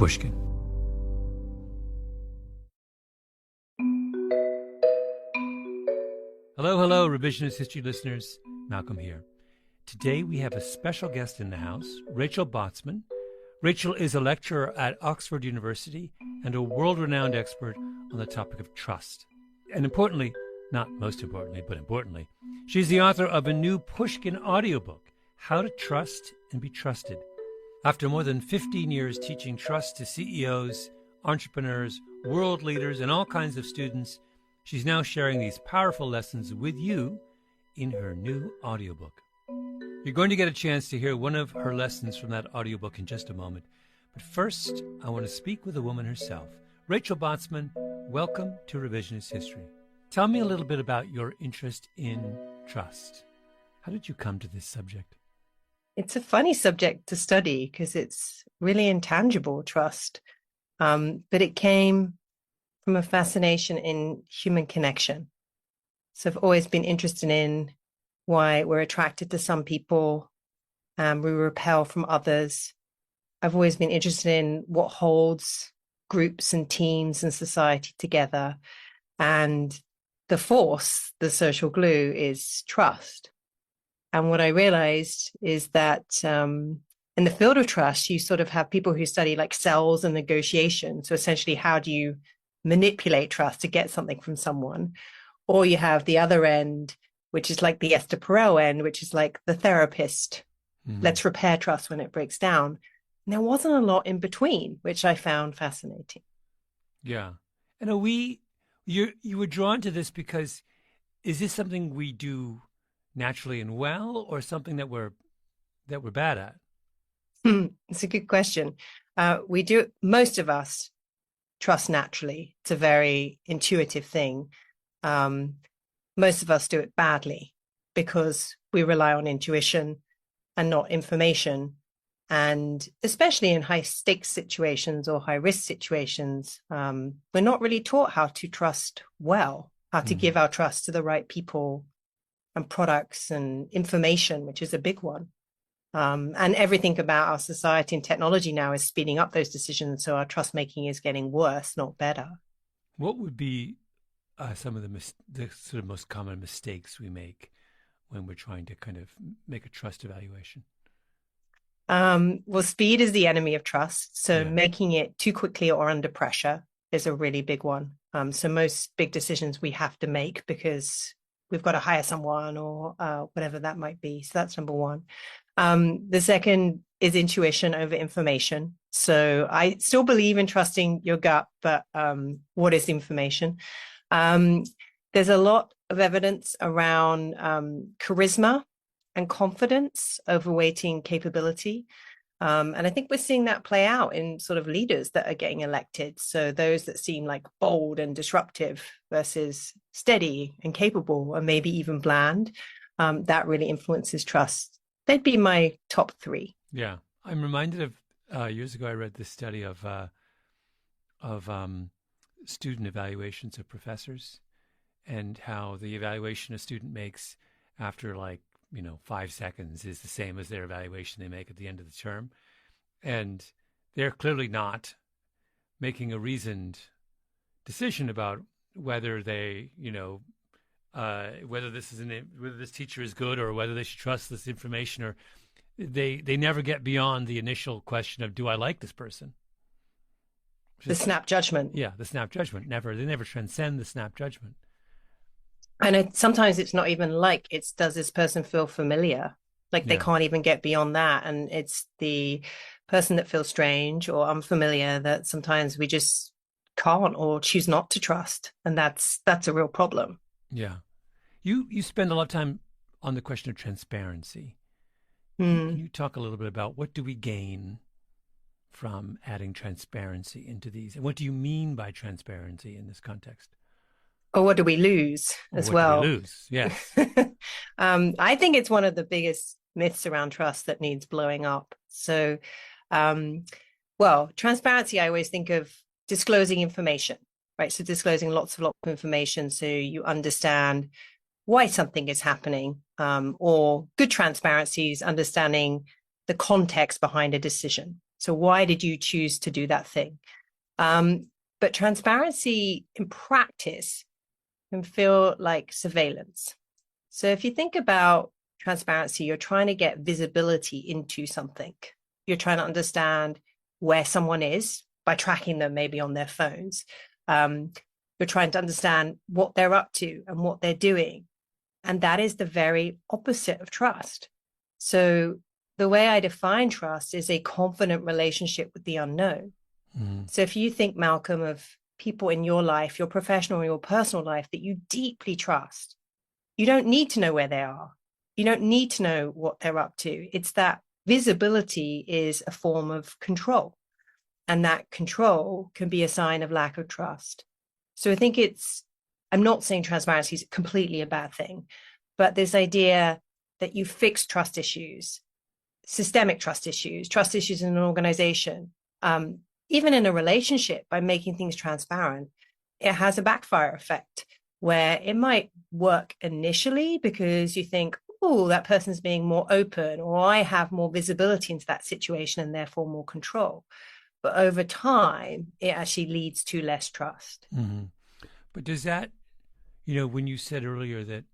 Pushkin. Hello, Revisionist History listeners. Malcolm here. Today we have a special guest in the house, Rachel Botsman. Rachel is a lecturer at Oxford University and a world-renowned expert on the topic of trust. And importantly, not most importantly, but importantly, she's the author of a new Pushkin audiobook, How to Trust and Be Trusted. After more than 15 years teaching trust to CEOs, entrepreneurs, world leaders, and all kinds of students, she's now sharing these powerful lessons with you in her new audiobook. You're going to get a chance to hear one of her lessons from that audiobook in just a moment. But first, I want to speak with the woman herself. Rachel Botsman, welcome to Revisionist History. Tell me a little bit about your interest in trust. How did you come to this subject? It's a funny subject to study because it's really intangible, trust. But it came from a fascination in human connection. So I've always been interested in why we're attracted to some people and we repel from others. I've always been interested in what holds groups and teams and society together. And the force, the social glue, is trust. And what I realized is that in the field of trust, you sort of have people who study like cells and negotiation. So essentially, how do you manipulate trust to get something from someone? Or you have the other end, which is like the Esther Perel end, which is like the therapist. Let's repair trust when it breaks down. And there wasn't a lot in between, which I found fascinating. Yeah. And you were drawn to this because, is this something we do naturally and well, or something that we're bad at? It's a good question. Most of us trust naturally. It's a very intuitive thing. Most of us do it badly because we rely on intuition and not information. And especially in high stakes situations or high risk situations, we're not really taught how to trust well, how to give our trust to the right people and products and information, which is a big one. And everything about our society and technology now is speeding up those decisions. So our trust making is getting worse, not better. What would be some of the sort of most common mistakes we make when we're trying to kind of make a trust evaluation? Well, speed is the enemy of trust. So making it too quickly or under pressure is a really big one. So most big decisions we have to make because we've got to hire someone or whatever that might be. So that's number one. The second is intuition over information. So I still believe in trusting your gut, but what is information? There's a lot of evidence around charisma and confidence overweighting capability. And I think we're seeing that play out in sort of leaders that are getting elected. So those that seem like bold and disruptive versus steady and capable and maybe even bland, that really influences trust. They'd be my top three. Yeah. I'm reminded of years ago, I read this study of student evaluations of professors and how the evaluation a student makes after 5 seconds is the same as their evaluation they make at the end of the term. And they're clearly not making a reasoned decision about whether they, whether this teacher is good or whether they should trust this information, or they never get beyond the initial question of, do I like this person? The snap judgment. Yeah, the snap judgment. They never transcend the snap judgment. And sometimes it's not even does this person feel familiar? They can't even get beyond that. And it's the person that feels strange or unfamiliar that sometimes we just can't or choose not to trust. And that's a real problem. Yeah. You spend a lot of time on the question of transparency. Can you talk a little bit about what do we gain from adding transparency into these? And what do you mean by transparency in this context? Or what do we lose as well? What do we lose? Yes. I think it's one of the biggest myths around trust that needs blowing up. So, transparency, I always think of disclosing information, right? So disclosing lots of information so you understand why something is happening, or good transparency is understanding the context behind a decision. So why did you choose to do that thing? But transparency in practice can feel like surveillance. So if you think about transparency, you're trying to get visibility into something. You're trying to understand where someone is by tracking them maybe on their phones. You're trying to understand what they're up to and what they're doing. And that is the very opposite of trust. So the way I define trust is a confident relationship with the unknown. Mm. So if you think, Malcolm, of people in your life, your professional or your personal life that you deeply trust, you don't need to know where they are. You don't need to know what they're up to. It's that visibility is a form of control. And that control can be a sign of lack of trust. So I think I'm not saying transparency is completely a bad thing, but this idea that you fix trust issues, systemic trust issues in an organization, even in a relationship, by making things transparent, it has a backfire effect where it might work initially because you think, oh, that person's being more open, or I have more visibility into that situation and therefore more control. But over time, it actually leads to less trust. Mm-hmm. But does that, when you said earlier that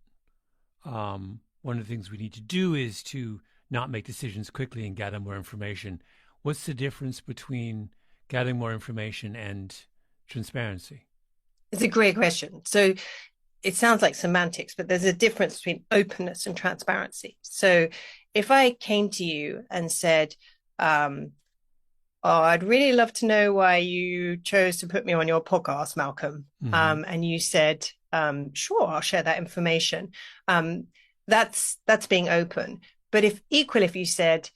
one of the things we need to do is to not make decisions quickly and gather more information, what's the difference between gathering more information and transparency? It's a great question. So it sounds like semantics, but there's a difference between openness and transparency. So if I came to you and said, I'd really love to know why you chose to put me on your podcast, Malcolm. Mm-hmm. And you said, sure, I'll share that information. That's being open. But if you said,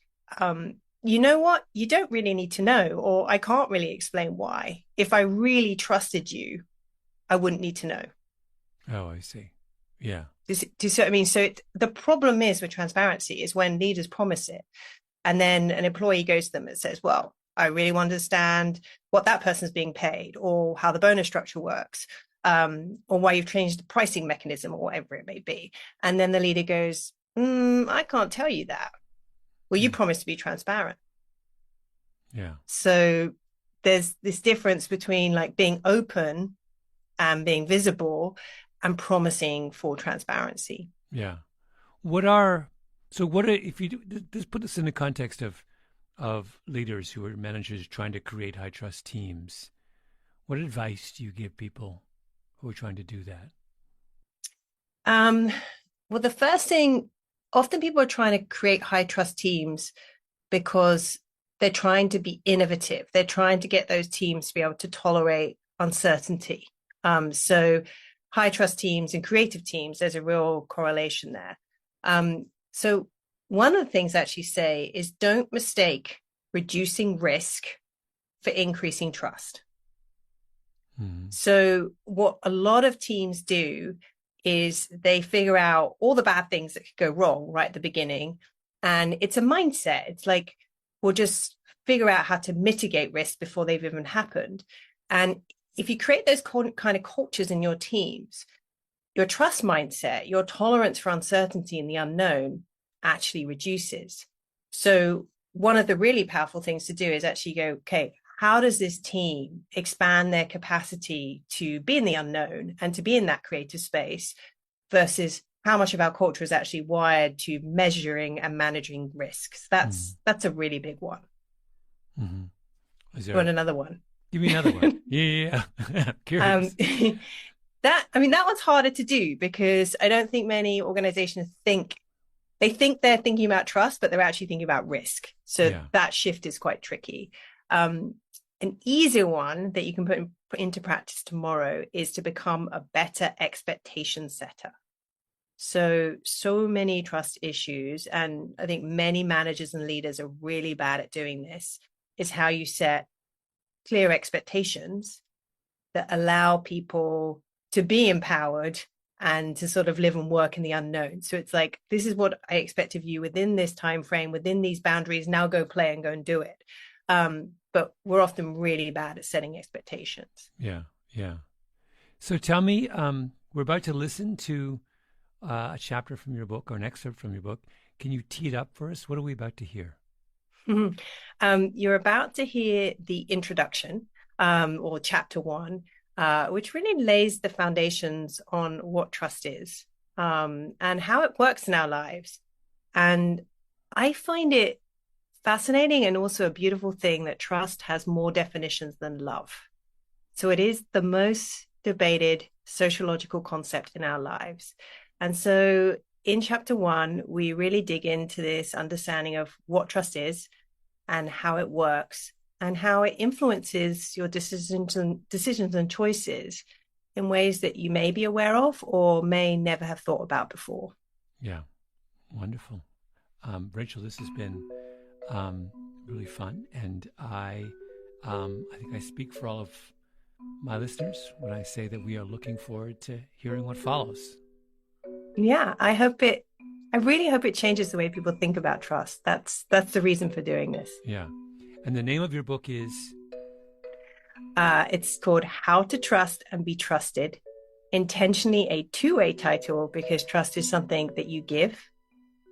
you know what, you don't really need to know, or I can't really explain why. If I really trusted you, I wouldn't need to know. Oh, I see. Yeah. Do you see what I mean? So the problem is with transparency is when leaders promise it, and then an employee goes to them and says, well, I really want to understand what that person's being paid, or how the bonus structure works, or why you've changed the pricing mechanism, or whatever it may be. And then the leader goes, I can't tell you that. Well, you promised to be transparent. Yeah. So there's this difference between like being open and being visible and promising for transparency. Yeah. If you just put this in the context of leaders who are managers trying to create high trust teams, what advice do you give people who are trying to do that? Well, the first thing, often people are trying to create high trust teams because they're trying to be innovative. They're trying to get those teams to be able to tolerate uncertainty. So high trust teams and creative teams, there's a real correlation there. So one of the things I actually say is don't mistake reducing risk for increasing trust. Mm-hmm. So what a lot of teams do is they figure out all the bad things that could go wrong right at the beginning. And it's a mindset. It's like, we'll just figure out how to mitigate risk before they've even happened. And if you create those kind of cultures in your teams, your trust mindset, your tolerance for uncertainty and the unknown actually reduces. So one of the really powerful things to do is actually go, okay, how does this team expand their capacity to be in the unknown and to be in that creative space versus how much of our culture is actually wired to measuring and managing risks? That's a really big one. Mm-hmm. You want another one? Give me another one. Yeah. Curious. That one's harder to do because I don't think many organizations think they're thinking about trust, but they're actually thinking about risk. So that shift is quite tricky. An easier one that you can put into practice tomorrow is to become a better expectation setter. So many trust issues, and I think many managers and leaders are really bad at doing this, is how you set clear expectations that allow people to be empowered and to sort of live and work in the unknown. So it's like, this is what I expect of you within this time frame, within these boundaries. Now go play and go and do it. But we're often really bad at setting expectations. Yeah. So tell me, we're about to listen to a chapter from your book or an excerpt from your book. Can you tee it up for us? What are we about to hear? Mhm. You're about to hear the introduction, or chapter one, which really lays the foundations on what trust is, and how it works in our lives. And I find it fascinating and also a beautiful thing that trust has more definitions than love. So it is the most debated sociological concept in our lives. And so in chapter one, we really dig into this understanding of what trust is and how it works and how it influences your decisions and choices in ways that you may be aware of or may never have thought about before. Yeah, wonderful. Rachel, this has been really fun, and I think I speak for all of my listeners when I say that we are looking forward to hearing what follows. Yeah, I really hope it changes the way people think about trust. That's the reason for doing this. Yeah. And the name of your book is? It's called How to Trust and Be Trusted. Intentionally a two-way title because trust is something that you give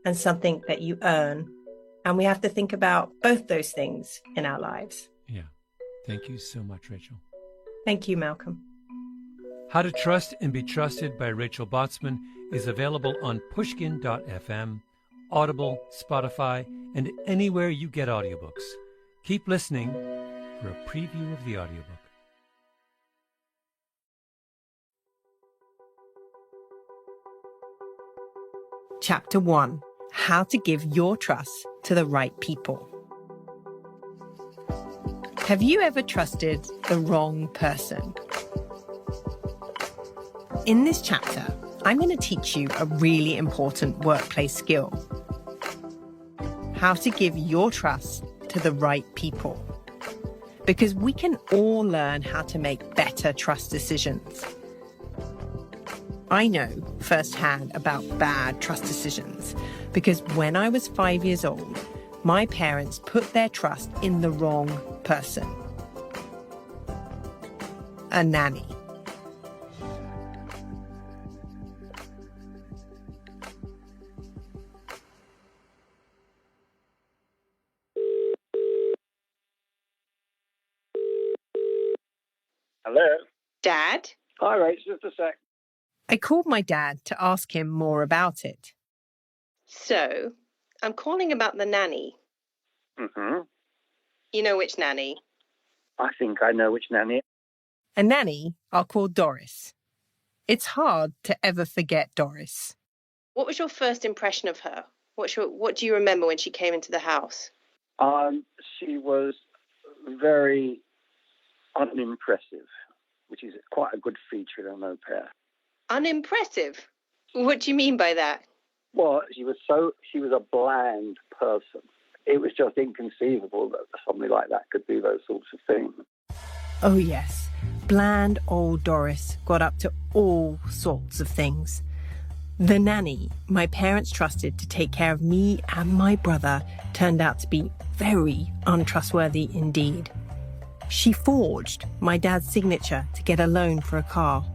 and something that you earn. And we have to think about both those things in our lives. Yeah. Thank you so much, Rachel. Thank you, Malcolm. How to Trust and Be Trusted by Rachel Botsman is available on Pushkin.fm, Audible, Spotify, and anywhere you get audiobooks. Keep listening for a preview of the audiobook. Chapter 1. How to give your trust to the right people. Have you ever trusted the wrong person? In this chapter, I'm going to teach you a really important workplace skill. How to give your trust to the right people. Because we can all learn how to make better trust decisions. I know firsthand about bad trust decisions because when I was 5 years old, my parents put their trust in the wrong person. A nanny. Hello? Dad? Hi, Rach, just a sec. I called my dad to ask him more about it. So, I'm calling about the nanny. Mm-hmm. You know which nanny? I think I know which nanny. A nanny I'll call Doris. It's hard to ever forget Doris. What was your first impression of her? What do you remember when she came into the house? She was very unimpressive, which is quite a good feature in an au pair. Unimpressive? What do you mean by that? Well, she was a bland person. It was just inconceivable that somebody like that could do those sorts of things. Oh yes, bland old Doris got up to all sorts of things. The nanny my parents trusted to take care of me and my brother turned out to be very untrustworthy indeed. She forged my dad's signature to get a loan for a car.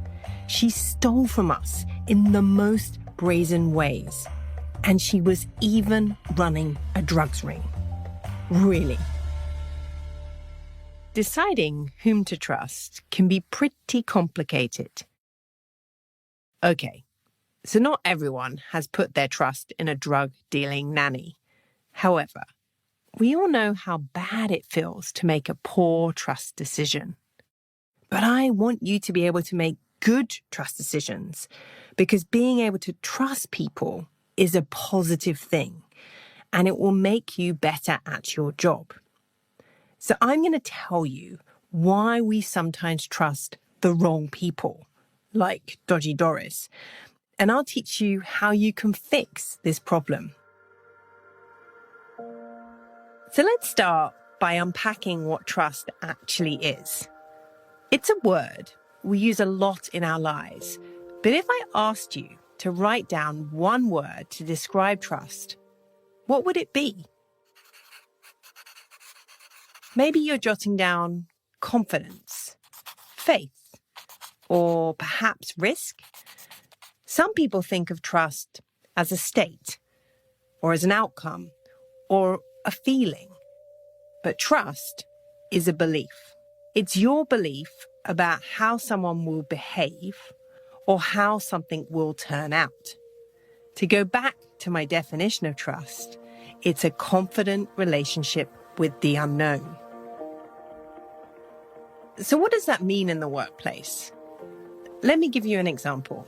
She stole from us in the most brazen ways. And she was even running a drugs ring. Really. Deciding whom to trust can be pretty complicated. Okay, so not everyone has put their trust in a drug-dealing nanny. However, we all know how bad it feels to make a poor trust decision. But I want you to be able to make good trust decisions because being able to trust people is a positive thing and it will make you better at your job. So I'm going to tell you why we sometimes trust the wrong people, like Dodgy Doris, and I'll teach you how you can fix this problem. So let's start by unpacking what trust actually is. It's a word we use a lot in our lives, but if I asked you to write down one word to describe trust, what would it be? Maybe you're jotting down confidence, faith, or perhaps risk. Some people think of trust as a state, or as an outcome, or a feeling. But trust is a belief. It's your belief about how someone will behave or how something will turn out. To go back to my definition of trust, it's a confident relationship with the unknown. So what does that mean in the workplace? Let me give you an example.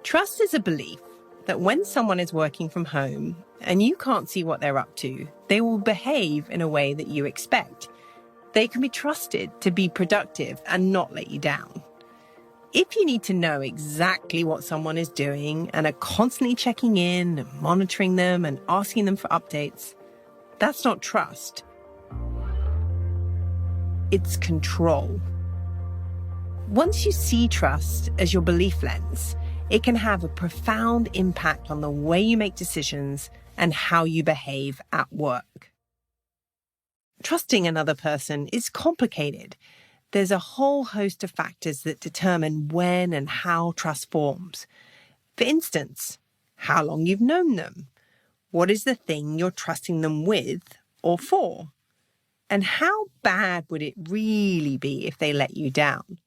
Trust is a belief that when someone is working from home and you can't see what they're up to, they will behave in a way that you expect. They can be trusted to be productive and not let you down. If you need to know exactly what someone is doing and are constantly checking in and monitoring them and asking them for updates, that's not trust. It's control. Once you see trust as your belief lens, it can have a profound impact on the way you make decisions and how you behave at work. Trusting another person is complicated. There's a whole host of factors that determine when and how trust forms. For instance, how long you've known them, what is the thing you're trusting them with or for, and how bad would it really be if they let you down?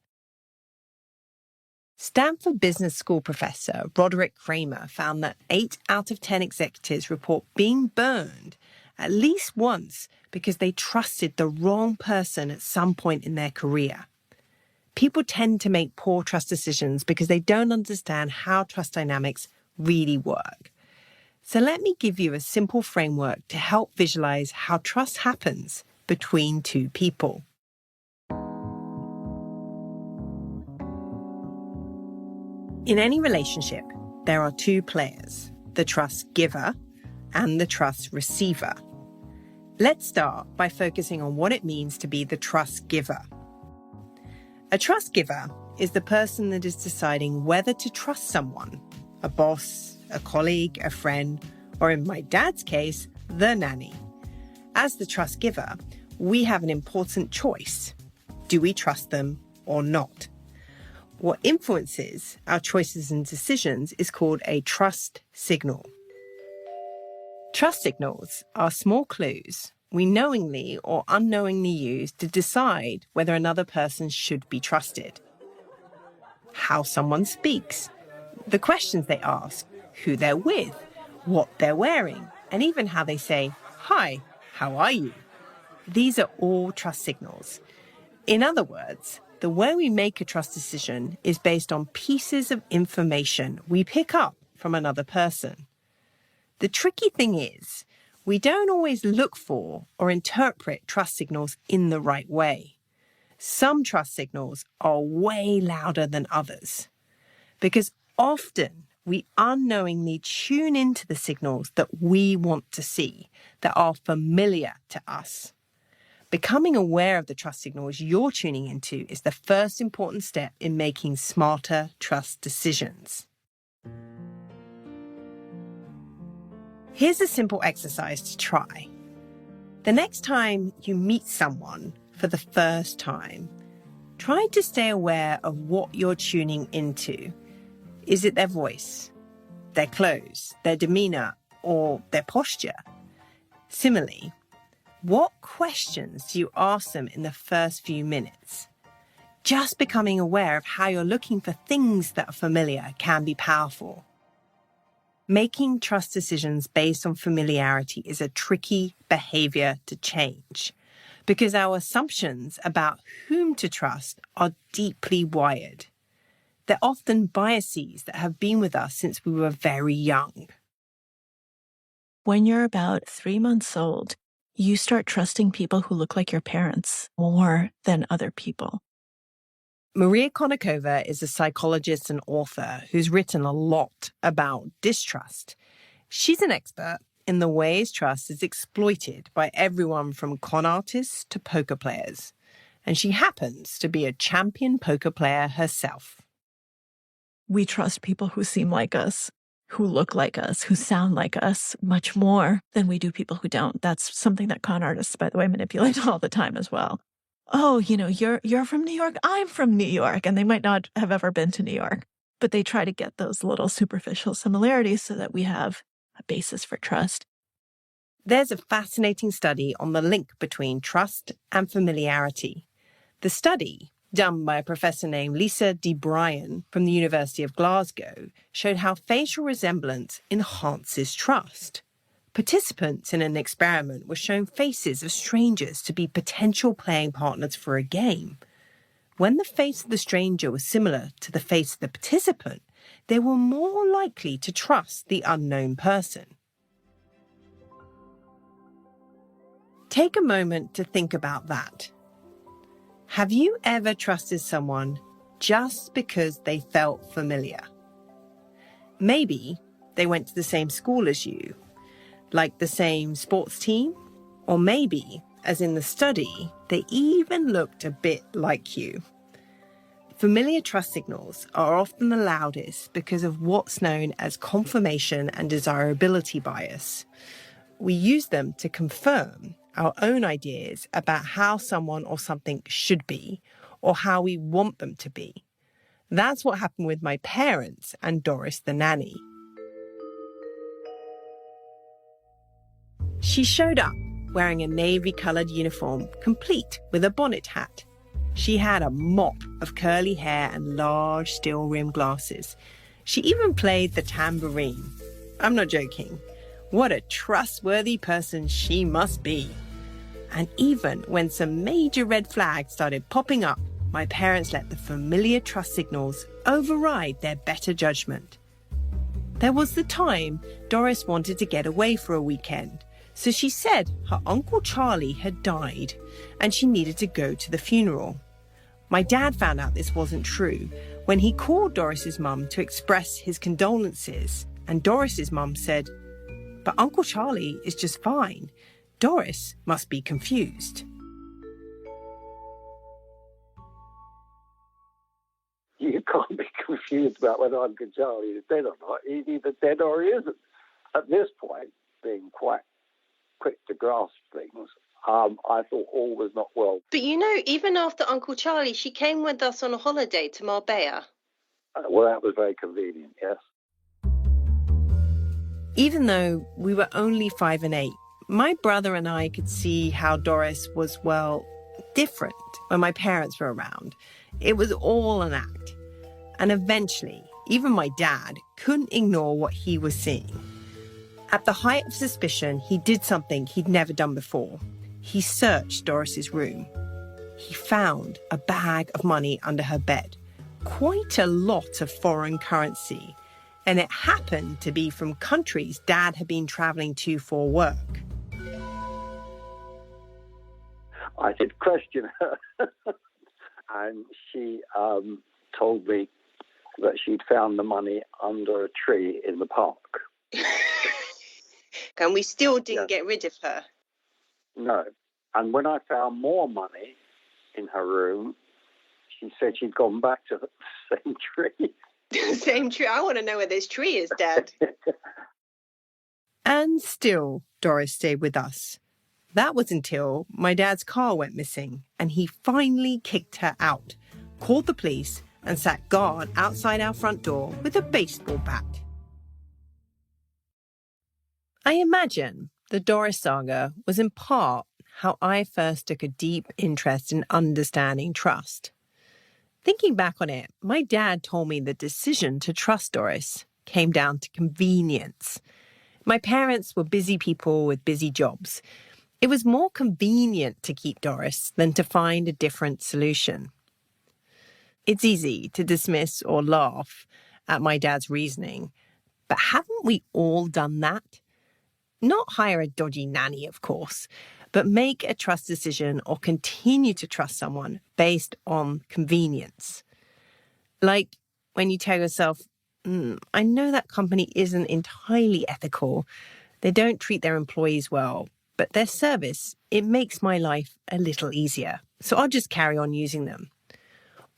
Stanford Business School professor Roderick Kramer found that 8 out of 10 executives report being burned at least once because they trusted the wrong person at some point in their career. People tend to make poor trust decisions because they don't understand how trust dynamics really work. So let me give you a simple framework to help visualize how trust happens between two people. In any relationship, there are two players, the trust giver and the trust receiver. Let's start by focusing on what it means to be the trust giver. A trust giver is the person that is deciding whether to trust someone, a boss, a colleague, a friend, or in my dad's case, the nanny. As the trust giver, we have an important choice. Do we trust them or not? What influences our choices and decisions is called a trust signal. Trust signals are small clues we knowingly or unknowingly use to decide whether another person should be trusted. How someone speaks, the questions they ask, who they're with, what they're wearing, and even how they say, "Hi, how are you?" These are all trust signals. In other words, the way we make a trust decision is based on pieces of information we pick up from another person. The tricky thing is, we don't always look for or interpret trust signals in the right way. Some trust signals are way louder than others, because often we unknowingly tune into the signals that we want to see, that are familiar to us. Becoming aware of the trust signals you're tuning into is the first important step in making smarter trust decisions. Here's a simple exercise to try. The next time you meet someone for the first time, try to stay aware of what you're tuning into. Is it their voice, their clothes, their demeanor, or their posture? Similarly, what questions do you ask them in the first few minutes? Just becoming aware of how you're looking for things that are familiar can be powerful. Making trust decisions based on familiarity is a tricky behavior to change because our assumptions about whom to trust are deeply wired. They're often biases that have been with us since we were very young. When you're about 3 months old, you start trusting people who look like your parents more than other people. Maria Konnikova is a psychologist and author who's written a lot about distrust. She's an expert in the ways trust is exploited by everyone from con artists to poker players. And she happens to be a champion poker player herself. We trust people who seem like us, who look like us, who sound like us much more than we do people who don't. That's something that con artists, by the way, manipulate all the time as well. Oh, you're from New York, I'm from New York, and they might not have ever been to New York, but they try to get those little superficial similarities so that we have a basis for trust. There's a fascinating study on the link between trust and familiarity. The study, done by a professor named Lisa D. Bryan from the University of Glasgow, showed how facial resemblance enhances trust. Participants in an experiment were shown faces of strangers to be potential playing partners for a game. When the face of the stranger was similar to the face of the participant, they were more likely to trust the unknown person. Take a moment to think about that. Have you ever trusted someone just because they felt familiar? Maybe they went to the same school as you, like the same sports team, or maybe, as in the study, they even looked a bit like you. Familiar trust signals are often the loudest because of what's known as confirmation and desirability bias. We use them to confirm our own ideas about how someone or something should be, or how we want them to be. That's what happened with my parents and Doris the nanny. She showed up wearing a navy-coloured uniform, complete with a bonnet hat. She had a mop of curly hair and large steel-rimmed glasses. She even played the tambourine. I'm not joking. What a trustworthy person she must be. And even when some major red flags started popping up, my parents let the familiar trust signals override their better judgment. There was the time Doris wanted to get away for a weekend, so she said her Uncle Charlie had died and she needed to go to the funeral. My dad found out this wasn't true when he called Doris's mum to express his condolences, and Doris's mum said, "But Uncle Charlie is just fine. Doris must be confused." You can't be confused about whether Uncle Charlie is dead or not. He's either dead or he isn't. At this point, being quite quick to grasp things, I thought all was not well. But you know, even after Uncle Charlie, she came with us on a holiday to Marbella. Well, that was very convenient, yes. Even though we were only 5 and 8, my brother and I could see how Doris was, well, different when my parents were around. It was all an act. And eventually, even my dad couldn't ignore what he was seeing. At the height of suspicion, he did something he'd never done before. He searched Doris's room. He found a bag of money under her bed, quite a lot of foreign currency, and it happened to be from countries Dad had been travelling to for work. I did question her, and she told me that she'd found the money under a tree in the park. And we still didn't get rid of her. No. And when I found more money in her room, she said she'd gone back to the same tree. Same tree? I want to know where this tree is, Dad. And still, Doris stayed with us. That was until my dad's car went missing and he finally kicked her out, called the police and sat guard outside our front door with a baseball bat. I imagine the Doris saga was in part how I first took a deep interest in understanding trust. Thinking back on it, my dad told me the decision to trust Doris came down to convenience. My parents were busy people with busy jobs. It was more convenient to keep Doris than to find a different solution. It's easy to dismiss or laugh at my dad's reasoning, but haven't we all done that? Not hire a dodgy nanny, of course, but make a trust decision or continue to trust someone based on convenience. Like when you tell yourself, I know that company isn't entirely ethical. They don't treat their employees well, but their service, it makes my life a little easier. So I'll just carry on using them.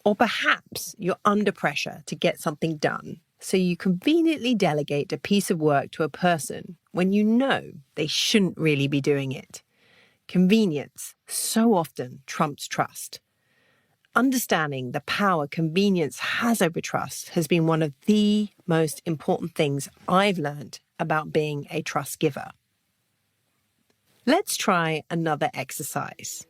Or perhaps you're under pressure to get something done, so you conveniently delegate a piece of work to a person when you know they shouldn't really be doing it. Convenience so often trumps trust. Understanding the power convenience has over trust has been one of the most important things I've learned about being a trust giver. Let's try another exercise.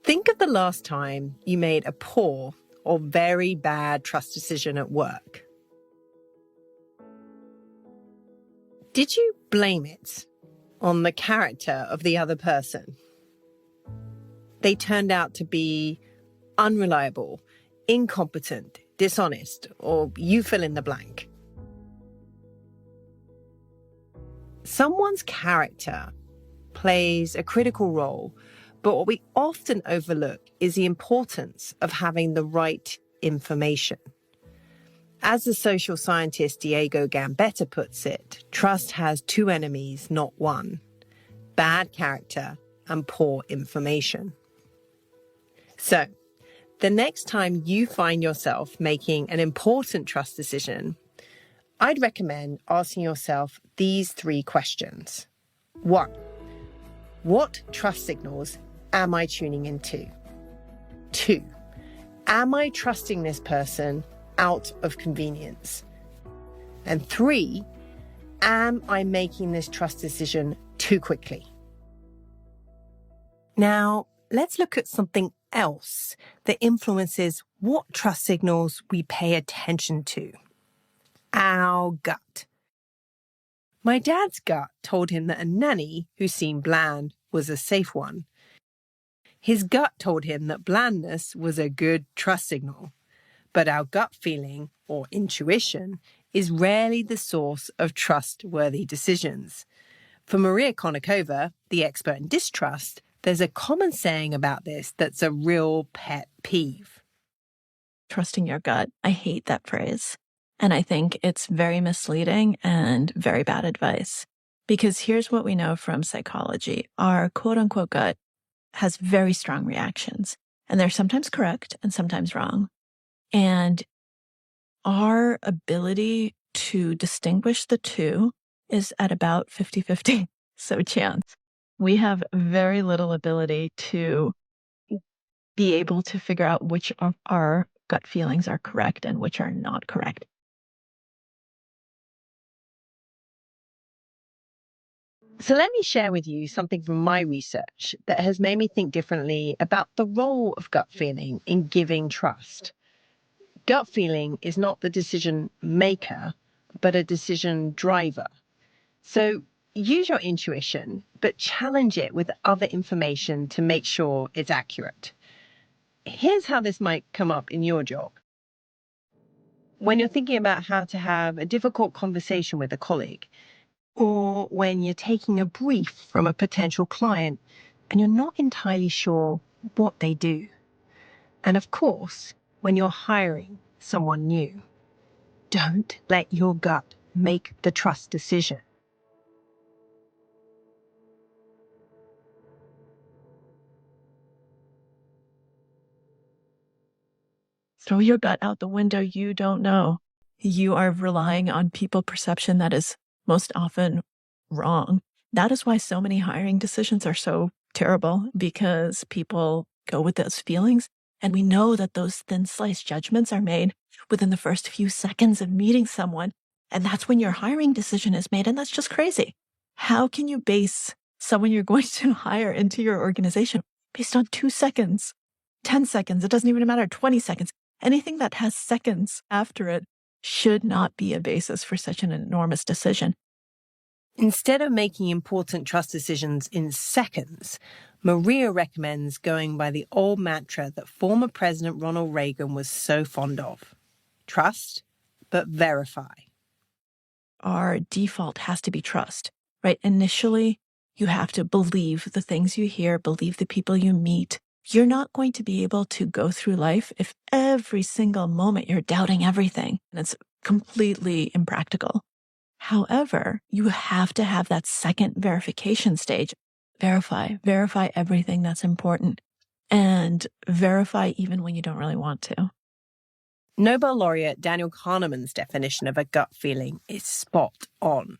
Think of the last time you made a poor or very bad trust decision at work. Did you blame it on the character of the other person? They turned out to be unreliable, incompetent, dishonest, or you fill in the blank. Someone's character plays a critical role, but what we often overlook is the importance of having the right information. As the social scientist Diego Gambetta puts it, trust has two enemies, not one: bad character and poor information. So, the next time you find yourself making an important trust decision, I'd recommend asking yourself these three questions. 1. What trust signals am I tuning into? 2. Am I trusting this person out of convenience? And 3, am I making this trust decision too quickly? Now, let's look at something else that influences what trust signals we pay attention to. Our gut. My dad's gut told him that a nanny who seemed bland was a safe one. His gut told him that blandness was a good trust signal. But our gut feeling, or intuition, is rarely the source of trustworthy decisions. For Maria Konnikova, the expert in distrust, there's a common saying about this that's a real pet peeve. Trusting your gut. I hate that phrase. And I think it's very misleading and very bad advice. Because here's what we know from psychology. Our quote-unquote gut has very strong reactions. And they're sometimes correct and sometimes wrong. And our ability to distinguish the two is at about 50-50. So chance. We have very little ability to be able to figure out which of our gut feelings are correct and which are not correct. So let me share with you something from my research that has made me think differently about the role of gut feeling in giving trust. Gut feeling is not the decision maker, but a decision driver. So use your intuition, but challenge it with other information to make sure it's accurate. Here's how this might come up in your job. When you're thinking about how to have a difficult conversation with a colleague, or when you're taking a brief from a potential client and you're not entirely sure what they do. And of course, when you're hiring someone new, don't let your gut make the trust decision. Throw your gut out the window. You don't know. You are relying on people perception that is most often wrong. That is why so many hiring decisions are so terrible, because people go with those feelings. And we know that those thin sliced judgments are made within the first few seconds of meeting someone. And that's when your hiring decision is made. And that's just crazy. How can you base someone you're going to hire into your organization based on 2 seconds, 10 seconds? It doesn't even matter, 20 seconds. Anything that has seconds after it should not be a basis for such an enormous decision. Instead of making important trust decisions in seconds, Maria recommends going by the old mantra that former President Ronald Reagan was so fond of. Trust, but verify. Our default has to be trust, right? Initially, you have to believe the things you hear, believe the people you meet. You're not going to be able to go through life if every single moment you're doubting everything, and it's completely impractical. However, you have to have that second verification stage. Verify everything that's important, and verify even when you don't really want to. Nobel laureate Daniel Kahneman's definition of a gut feeling is spot on.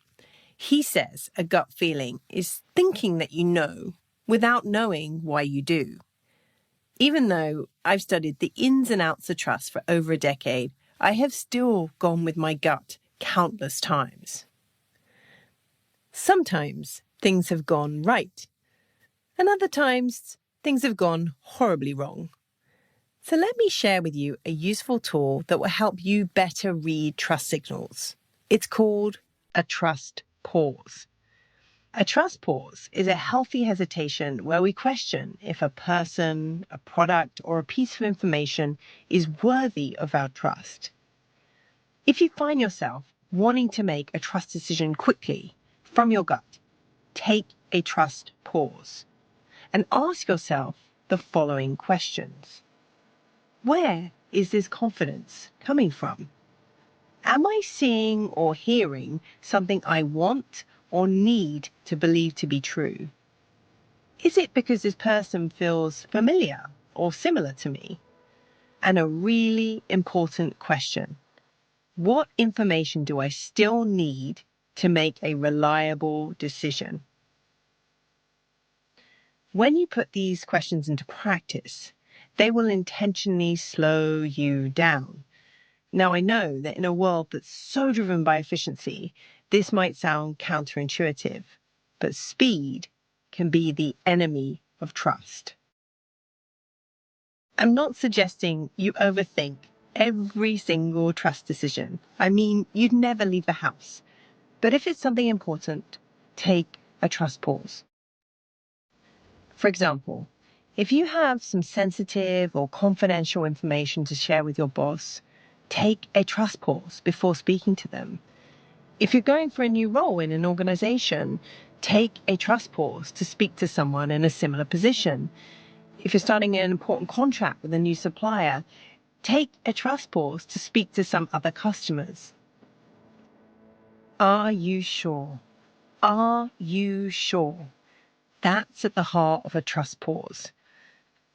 He says a gut feeling is thinking that you know without knowing why you do. Even though I've studied the ins and outs of trust for over a decade, I have still gone with my gut countless times. Sometimes things have gone right, and other times things have gone horribly wrong. So let me share with you a useful tool that will help you better read trust signals. It's called a trust pause. A trust pause is a healthy hesitation where we question if a person, a product, or a piece of information is worthy of our trust. If you find yourself wanting to make a trust decision quickly from your gut, take a trust pause and ask yourself the following questions. Where is this confidence coming from? Am I seeing or hearing something I want or need to believe to be true? Is it because this person feels familiar or similar to me? And a really important question. What information do I still need to make a reliable decision? When you put these questions into practice, they will intentionally slow you down. Now, I know that in a world that's so driven by efficiency, this might sound counterintuitive, but speed can be the enemy of trust. I'm not suggesting you overthink every single trust decision. I mean, you'd never leave the house. But if it's something important, take a trust pause. For example, if you have some sensitive or confidential information to share with your boss, take a trust pause before speaking to them. If you're going for a new role in an organization, take a trust pause to speak to someone in a similar position. If you're starting an important contract with a new supplier, take a trust pause to speak to some other customers. Are you sure? Are you sure? That's at the heart of a trust pause.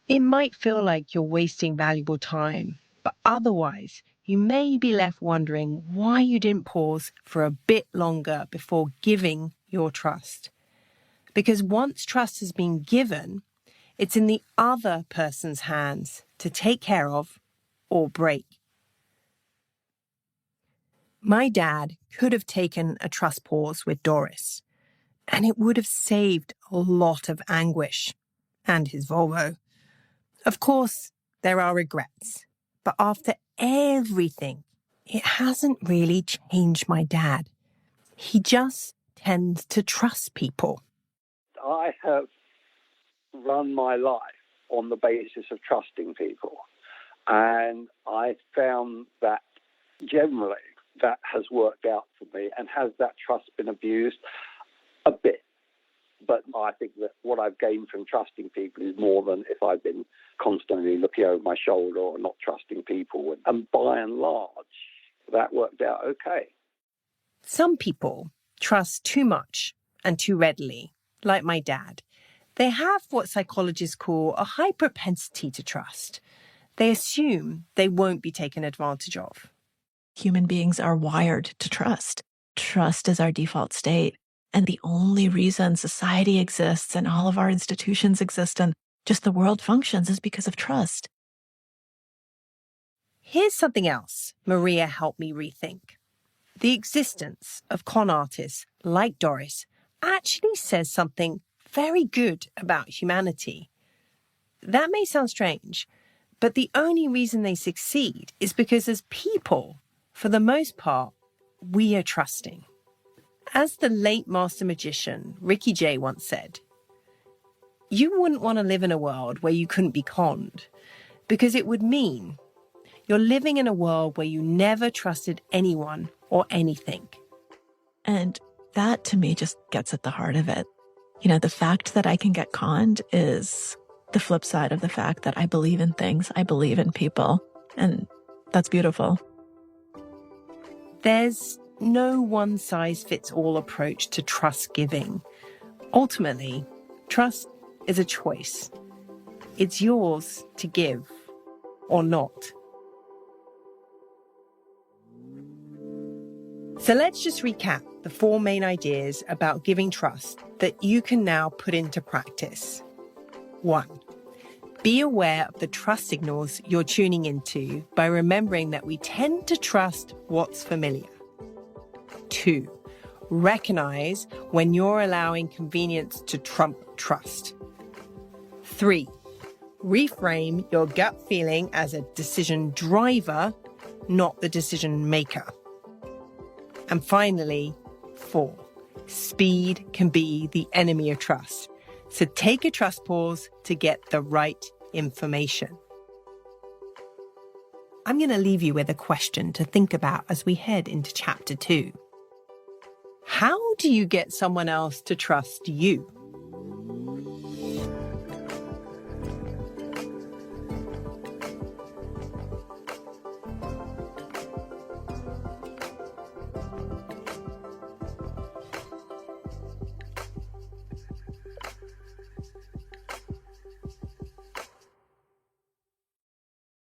It might feel like you're wasting valuable time, but otherwise, you may be left wondering why you didn't pause for a bit longer before giving your trust. Because once trust has been given, it's in the other person's hands to take care of or break. My dad could have taken a trust pause with Doris, and it would have saved a lot of anguish and his Volvo. Of course, there are regrets, but after everything, it hasn't really changed my dad. He just tends to trust people. I have run my life on the basis of trusting people. And I found that generally that has worked out for me. And has that trust been abused? A bit. But I think that what I've gained from trusting people is more than if I've been constantly looking over my shoulder or not trusting people. And by and large, that worked out okay. Some people trust too much and too readily, like my dad. They have what psychologists call a high propensity to trust. They assume they won't be taken advantage of. Human beings are wired to trust. Trust is our default state. And the only reason society exists and all of our institutions exist and just the world functions is because of trust. Here's something else Maria helped me rethink. The existence of con artists like Doris actually says something very good about humanity. That may sound strange, but the only reason they succeed is because as people, for the most part, we are trusting. As the late master magician Ricky Jay once said, you wouldn't want to live in a world where you couldn't be conned, because it would mean you're living in a world where you never trusted anyone or anything. And that, to me, just gets at the heart of it. You know, the fact that I can get conned is the flip side of the fact that I believe in things, I believe in people, and that's beautiful. There's no one-size-fits-all approach to trust giving. Ultimately, trust is a choice. It's yours to give or not. So let's just recap the 4 main ideas about giving trust that you can now put into practice. 1. Be aware of the trust signals you're tuning into by remembering that we tend to trust what's familiar. 2. Recognize when you're allowing convenience to trump trust. 3. Reframe your gut feeling as a decision driver, not the decision maker. And finally, 4. Speed can be the enemy of trust. So take a trust pause to get the right information. I'm going to leave you with a question to think about as we head into chapter 2. How do you get someone else to trust you?